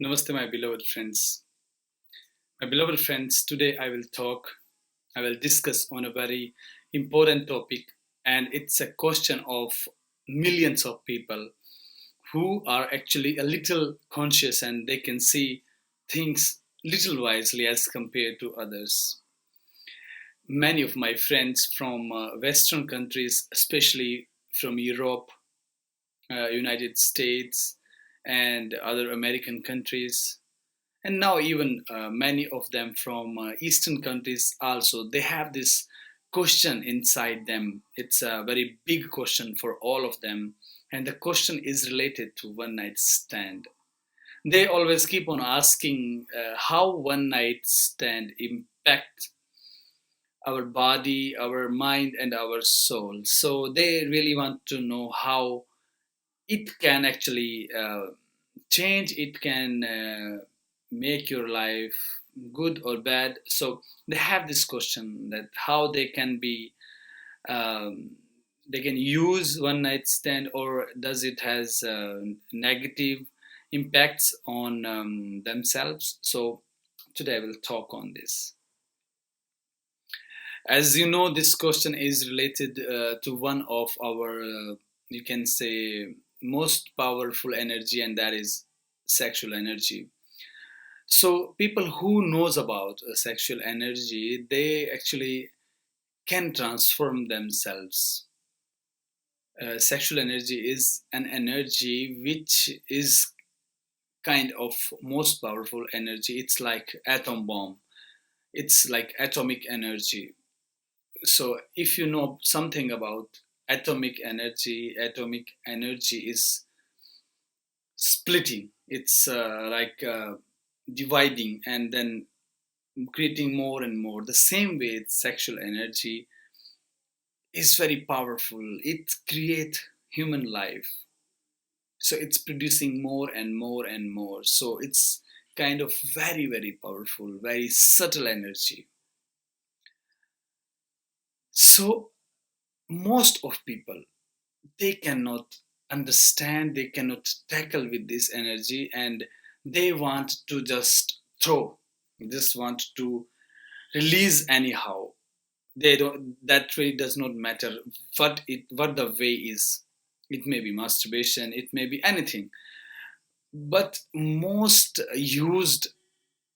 Namaste, my beloved friends. My beloved friends, today I will discuss on a very important topic, and it's a question of millions of people who are actually a little conscious and they can see things little wisely as compared to others. Many of my friends from Western countries, especially from Europe, United States, and other American countries, and now even many of them from eastern countries also, they have this question inside them. It's a very big question for all of them, and the question is related to one night stand. They always keep on asking how one night stand impact our body, our mind, and our soul. So they really want to know how it can actually change, it can make your life good or bad. So they have this question that how they can be um, they can use one night stand, or does it has negative impacts on themselves. So today we'll talk on this. As you know, this question is related to one of our you can say most powerful energy, and that is sexual energy. So people who knows about sexual energy, they actually can transform themselves. Sexual energy is an energy which is kind of most powerful energy. It's like atom bomb, it's like atomic energy. So if you know something about atomic energy is splitting. It's like dividing and then creating more and more. The same way, sexual energy is very powerful. It creates human life. So it's producing more and more and more. So it's kind of very, very powerful, very subtle energy. So most of people, they cannot understand, they cannot tackle with this energy, and they want to just throw, just want to release anyhow. They don't, that really does not matter what the way is. It may be masturbation, it may be anything, but most used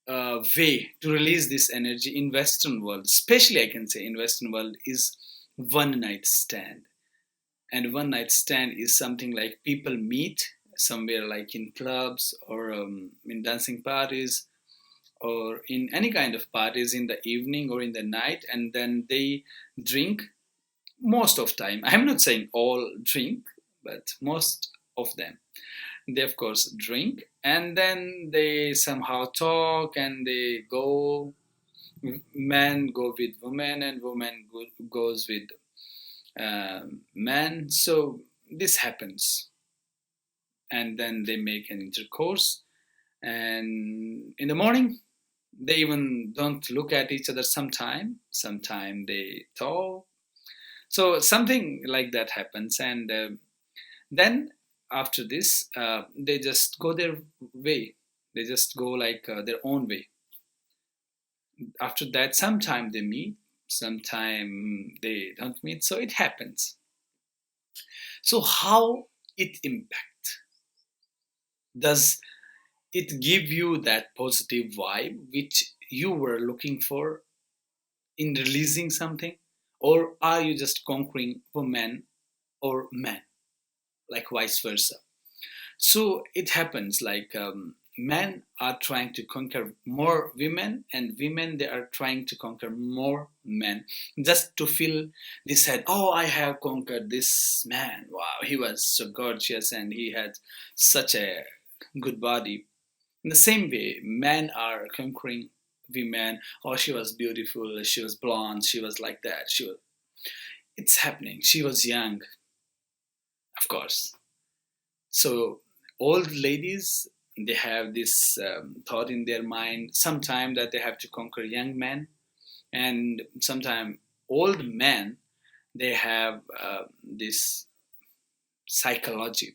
way to release this energy in western world, especially I can say in western world, is one night stand. And one night stand is something like people meet somewhere like in clubs or in dancing parties or in any kind of parties in the evening or in the night, and then they drink. Most of time, I'm not saying all drink, but most of them, they of course drink, and then they somehow talk and they go. Men go with women and goes with men. So this happens, and then they make an intercourse, and in the morning they even don't look at each other. Sometime they talk. So something like that happens, and then after this they just go their way. They just go like their own way. After that, sometime they meet, sometime they don't meet. So it happens. So how it impact? Does it give you that positive vibe which you were looking for in releasing something, or are you just conquering women or men, like vice versa? So it happens like men are trying to conquer more women, and women, they are trying to conquer more men, just to feel this head. Oh, I have conquered this man. Wow, he was so gorgeous and he had such a good body. In the same way, men are conquering women. Oh, she was beautiful. She was blonde. She was like that. It's happening. She was young, of course. So old ladies, they have this thought in their mind sometime that they have to conquer young men, and sometime old men, they have this psychology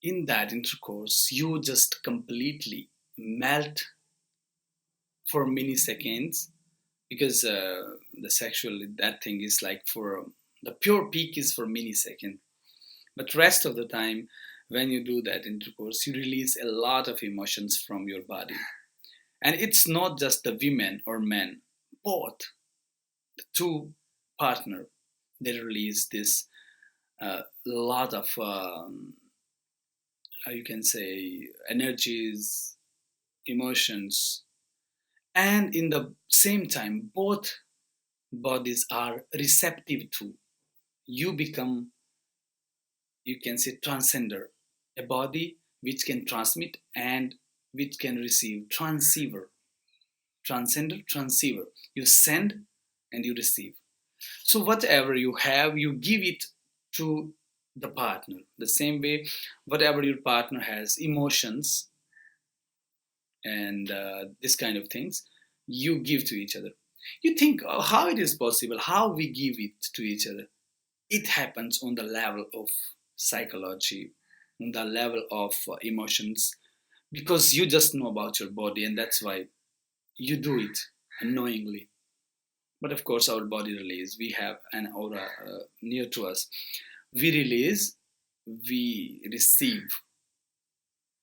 in that intercourse you just completely melt for milliseconds, because the sexual, that thing is like for the pure peak is for millisecond, but rest of the time when you do that intercourse you release a lot of emotions from your body. And it's not just the women or men, both the two partner, they release this lot of you can say energies, emotions, and in the same time both bodies are receptive to. You become, you can say, transcender, a body which can transmit and which can receive, transceiver, transcender, transceiver. You send and you receive. So whatever you have, you give it to the partner. The same way, whatever your partner has, emotions and this kind of things, you give to each other. You think, oh, how it is possible, how we give it to each other. It happens on the level of psychology, on the level of emotions, because you just know about your body, and that's why you do it unknowingly. But of course, our body release. We have an aura near to us. We release, we receive.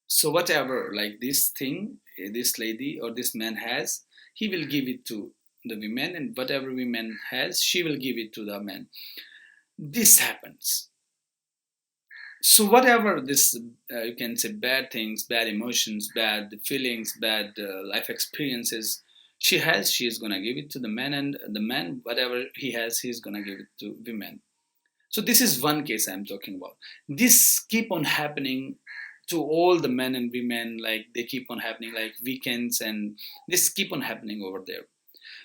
So whatever, like this thing, this lady or this man has, he will give it to the women, and whatever woman has, she will give it to the man. This happens. So whatever this, you can say bad things, bad emotions, bad feelings, bad life experiences she has, she is gonna give it to the man, and the man, whatever he has, he's gonna give it to women. So this is one case I'm talking about. This keep on happening to all the men and women, like they keep on happening like weekends, and this keep on happening over there.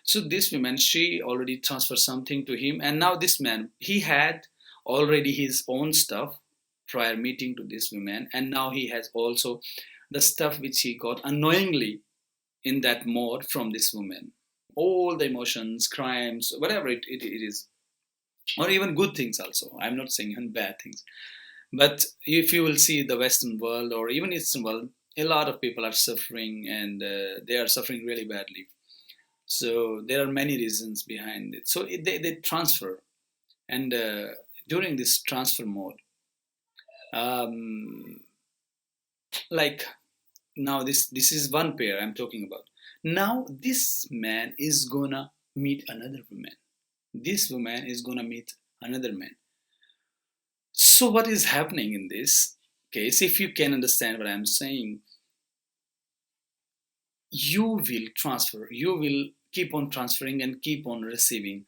So this woman, she already transferred something to him, and now this man, he had already his own stuff prior meeting to this woman, and now he has also the stuff which he got unknowingly in that mode from this woman. All the emotions, crimes, whatever it is, or even good things also. I'm not saying even bad things. But if you will see the Western world or even Eastern world, a lot of people are suffering, and they are suffering really badly. So there are many reasons behind it. So they transfer, and during this transfer mode, um, like now this is one pair I'm talking about. Now this man is gonna meet another woman. This woman is gonna meet another man. So what is happening in this case, if you can understand what I'm saying, you will transfer, you will keep on transferring and keep on receiving.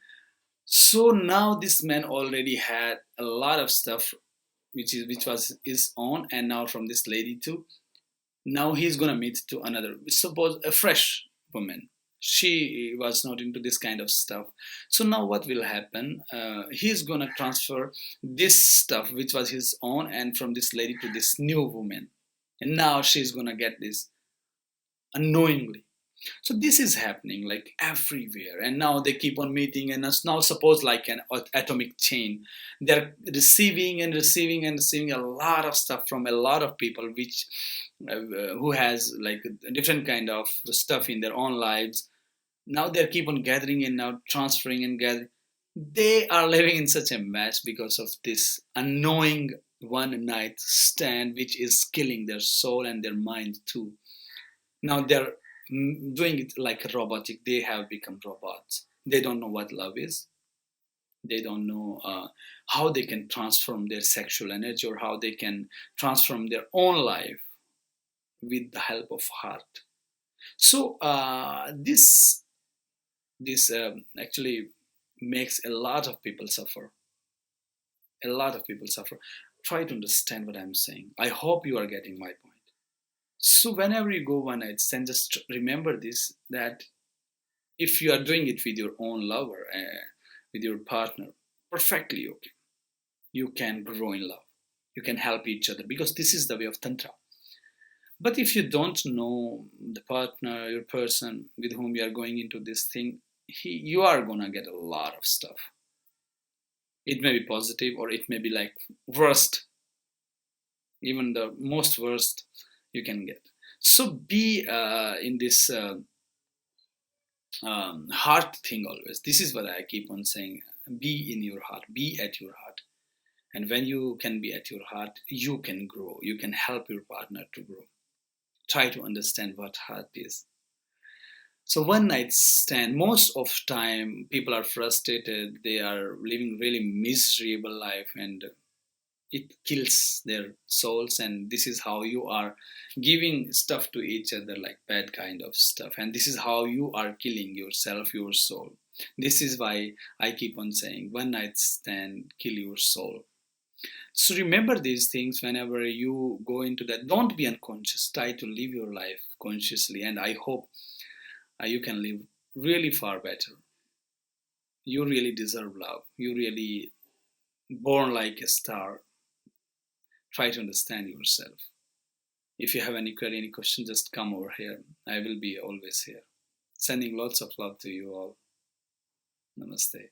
So now this man already had a lot of stuff which was his own, and now from this lady too. Now he's gonna meet to another, suppose a fresh woman. She was not into this kind of stuff. So now what will happen? He's gonna transfer this stuff which was his own, and from this lady to this new woman, and now she's gonna get this unknowingly. So this is happening like everywhere, and now they keep on meeting, and it's now suppose like an atomic chain. They're receiving and receiving and receiving a lot of stuff from a lot of people, which who has like a different kind of stuff in their own lives. Now they keep on gathering and now transferring and gathering. They are living in such a mess because of this unknowing one night stand, which is killing their soul and their mind too. Now they're doing it like robotic. They have become robots. They don't know what love is. They don't know how they can transform their sexual energy, or how they can transform their own life with the help of heart. So this actually makes a lot of people suffer. A lot of people suffer. Try to understand what I'm saying. I hope you are getting my point. So whenever you go one night stand, just remember this, that if you are doing it with your own lover, with your partner, perfectly okay. You can grow in love. You can help each other, because this is the way of Tantra. But if you don't know the partner, your person with whom you are going into this thing, you are gonna get a lot of stuff. It may be positive, or it may be like worst. even the most worst you can get. So be in this heart thing always. This is what I keep on saying. Be in your heart, be at your heart. And when you can be at your heart, you can grow, you can help your partner to grow. Try to understand what heart is. So one night stand, most of time people are frustrated, they are living really miserable life, and it kills their souls. And this is how you are giving stuff to each other, like bad kind of stuff, and this is how you are killing yourself, your soul. This is why I keep on saying one night stand kill your soul. So remember these things whenever you go into that. Don't be unconscious, try to live your life consciously, and I hope you can live really far better. You really deserve love, you really born like a star. Try to understand yourself. If you have any query, any question, just come over here. I will be always here. Sending lots of love to you all. Namaste.